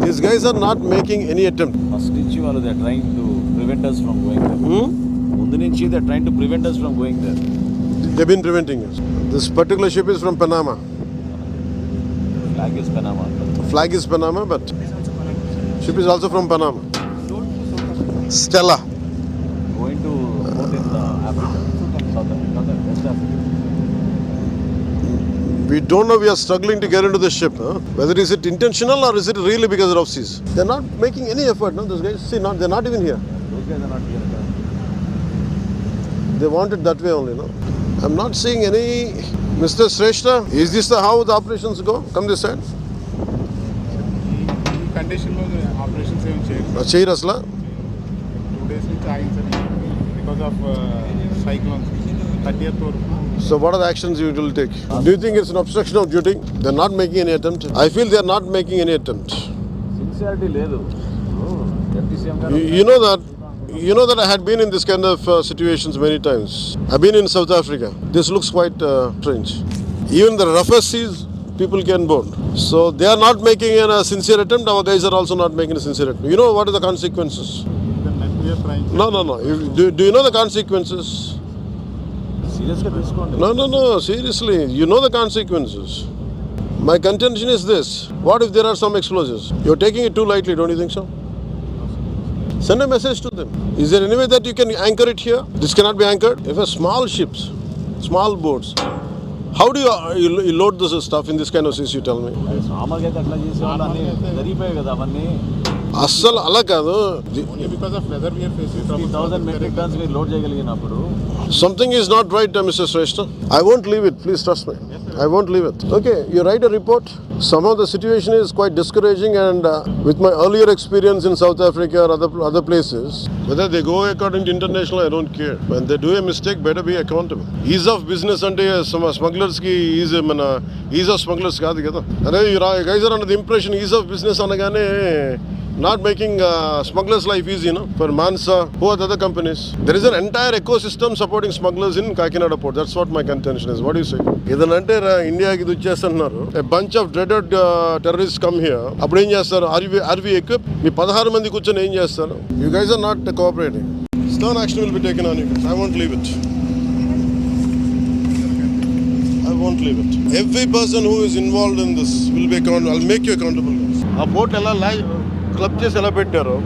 These guys are not making any attempt. First నుంచి వాళ్ళు they are trying to prevent us from going there. ముందు నుంచి they are trying to prevent us from going there. They've been preventing us. This particular ship is from Panama. Flag is Panama. Flag is Panama, but ship is also from Panama. Stella. Going to port in Africa, southern West Africa. We don't know, we are struggling to get into the ship. Whether is it intentional or is it really because of seas? They're not making any effort, no? Those guys, see, they're not even here. Those guys are not here. They want it that way only, no? I'm not seeing any... Mr. Shrestha, is this how the operations go? Come this side. Condition operations even changed. Cheyir asla? 2 days నుంచి ఆగించారు because of cyclones. 30th or So what are the actions you will take? Do you think it's an obstruction of duty? They're not making any attempt. I feel they're not making any attempt. Sincerity లేదు. FTCM గారు You know that I had been in this kind of situations many times. I've been in South Africa. This looks quite strange. Even the roughest seas, people can board. So they are not making a sincere attempt. Our guys are also not making a sincere attempt. You know what are the consequences? we are trying. No. Do you know the consequences? సీరియస్గా తీసుకోండి. No. Seriously, you know the consequences. My contention is this. What if there are some explosives? You're taking it too lightly, don't you think so? Send a message to them. Is there any way that you can anchor it here? This cannot be anchored. If a small ships, small boats, how do you load this stuff in this kind of seas, you tell me? సామర్గా అయితే అట్లా చేసేవాళ్ళు అన్నీ జరిగిపోయాయి కదా అవన్నీ. అస్సలు అలా కాదు. Only because of weather we are facing 50,000 metric tons మీరు load చేయగలిగినప్పుడు Something is not right, Mr. Shrestha. I won't leave it. Please trust me. I won't leave it. Okay, you write a report. Somehow the situation is quite discouraging, and with my earlier experience in South Africa or other places, whether they go according to international, I don't care. When they do a mistake, better be accountable. Ease of business ante smugglers ki ease of smugglers kaadu kada. You guys are under the impression ease of business anagane not making smugglers' life easy, for Mansa, who are the other companies. There is an entire ecosystem supporting smugglers in Kakinada port. That's what my contention is. What do you say? Idanante India ki duchestunnaru. A bunch of dreaded terrorists come here. Appudu em chestaru? Are we equipped? Mee 16 mandi kuchoni em chestaru? You guys are not cooperating. Stern action will be taken on you guys. I won't leave it. I won't leave it. Every person who is involved in this will be accountable. I'll make you accountable. A boat ela club చేసి ఎలా పెట్టారు?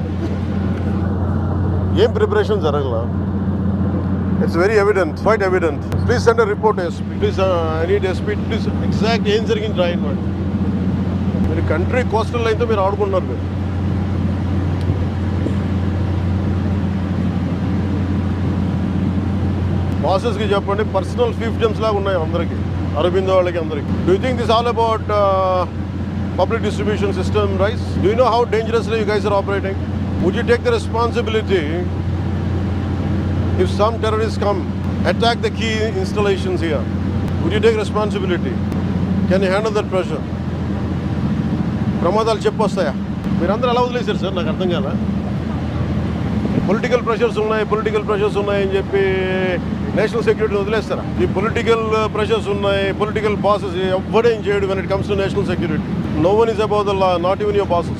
ఏం preparation జరగల? It's very evident, quiet evident. Please send a report SP. Please I need SP. Please exact ఏం జరిగింది రాయండి. మీరు country coastal లైన్తో మీరు ఆడుకుంటున్నారు. మీరు బాసెస్కి చెప్పండి, పర్సనల్ ఫిఫ్టమ్స్ లాగా ఉన్నాయి అందరికీ, అరబిందో వాళ్ళకి అందరికీ. Do you think this all about public distribution system rise? Do you know how dangerously you guys are operating? Would you take the responsibility if some terrorists come, attack the key installations here? Would you take responsibility? Can you handle that pressure? ప్రమాదాలు చెప్పొస్తాయా? మీరందరూ ఎలా వదిలేశారు sir? నాకు అర్థం కాల. Political pressures ఉన్నాయని చెప్పి national సెక్యూరిటీని వదిలేస్తారా? ఈ పొలిటికల్ ప్రెషర్స్ ఉన్నాయి, పొలిటికల్ బాసెస్ ఎవ్వడేం చేయడు when it comes to national security. No one is above the law, not even your bosses.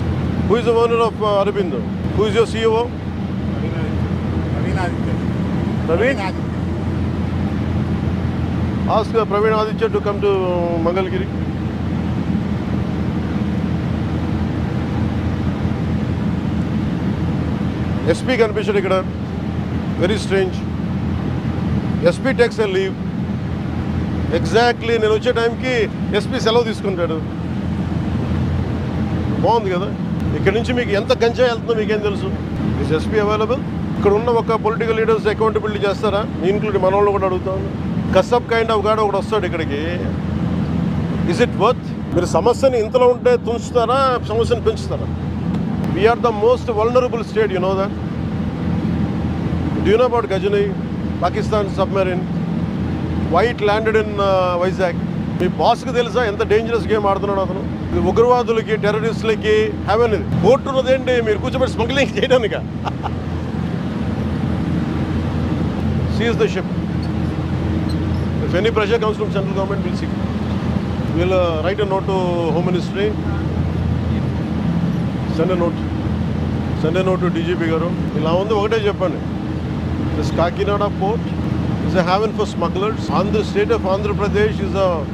Who is the owner of Aurobindo? Who is your CEO? Praveen? Ask Praveen Aditya to come to Mangalgiri. SP కనిపించాడు ఇక్కడ. Very strange. SP takes a leave. Exactly నేను వచ్చే టైంకి SP సెలవు తీసుకుంటాడు. బాగుంది కదా? ఇక్కడ నుంచి మీకు ఎంత గంజాయి వెళ్తుందో మీకేం తెలుసు? Is SP available? ఇక్కడ ఉన్న ఒక పొలిటికల్ లీడర్స్ అకౌంటబిలిటీ చేస్తారా? ఇంక్లూడింగ్ మన వాళ్ళు కూడా అడుగుతాను. కసబ్ కైండ్ ఆఫ్ గాడు ఒకటి వస్తాడు ఇక్కడికి. Is it worth? మీరు సమస్యని ఇంతలో ఉంటే తుంచుతారా, సమస్యను పెంచుతారా? We are the most vulnerable state, you know that? Do you know about Gajani, Pakistan submarine? Why it landed in Vizag? మీ బాస్కి తెలుసా ఎంత డేంజరస్ గేమ్ ఆడుతున్నాడు అతను? ఉగ్రవాదులకి, టెర్రరిస్టులకి హెవెన్ ఇది. పోర్ట్ ఉన్నదేంటి? మీరు కూర్చోబెట్టి smuggling చేయడానిక? Seize the ship. If any pressure comes from central government, we'll see. We'll write a note to Home Ministry. Send a note to DGP గారు. ఇలా ఉంది ఒకటే చెప్పండి. This Kakinada port is a haven for smugglers. Andhra state of Andhra Pradesh is a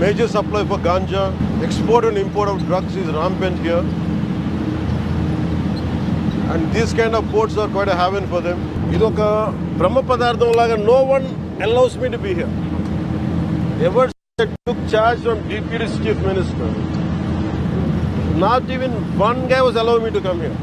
major supply for ganja. Export and import of drugs is rampant here. And these kind of ports are quite a haven for them. Idoka Brahma Padardham laga no one allows me to be here. Ever since I took charge from DPD's chief minister, not even one guy was allowing me to come here.